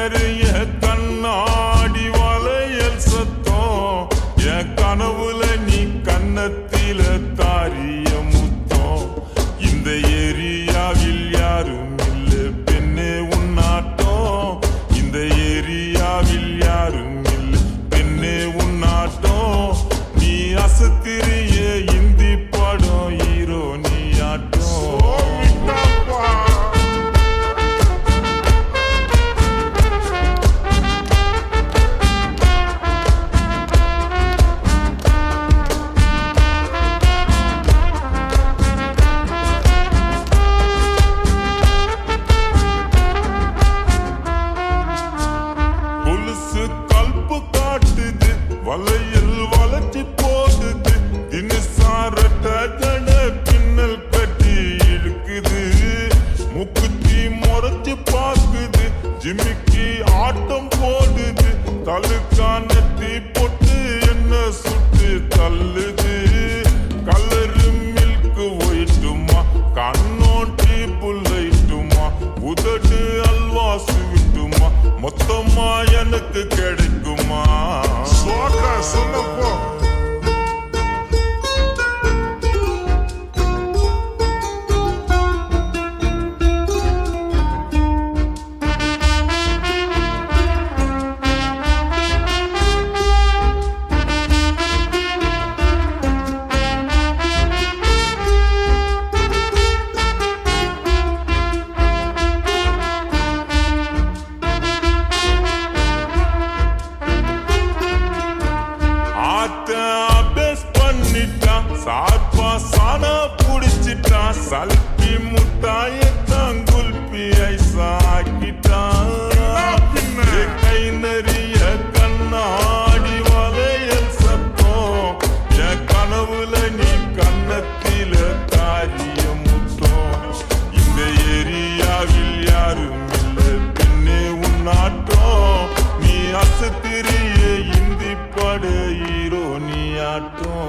நிறைய கண்ணாடி வளையல் சத்தம் என் கனவுல நீ கன்னத்தில தாரிய முத்தம் இந்த ஏரியாவில் யாரும் இல்ல பெண்ணே உன்னாட்டம் இந்த ஏரியாவில் யாரும் இல்ல பெண்ணே உன்னாட்டம் நீ அசத்திரிய இந்தி படம் ஹீரோ நீ ஆட்டம் வலையில் வளர்ச்சி போகுது தினசாரட்ட கட பின்னல் கட்டி இழுக்குது முக்குத்தி முறைச்சு பாக்குது ஜிமிக்கி ஆட்டம் போடுது தலுக்கானத்தி போட்டு என்ன சுட்டு தள்ளுது கலரு மில்க்கு ஒயிட்டுமா கண்ணோட்டி புல்லைட்டுமா உதடு அல்வா சுவிட்டுமா மொத்தமா எனக்கு கிடைக்குமா சொன்னப்போ சாப்பா சானா புடிச்சிட்டான் சல்பி முட்டாயத்தான் குல்பி ஐசாக்கிட்டான் கை நிறைய கண்ணாடி வளையல் சத்தம் என் கனவுல நீ கன்னத்தில தாரிய முத்தம் இந்த ஏரியாவில் யாரும் இல்ல பின்னே உன்னாட்டம் நீ அசத்திரிய இந்தி பட ஹீரோ நீ ஆட்டம்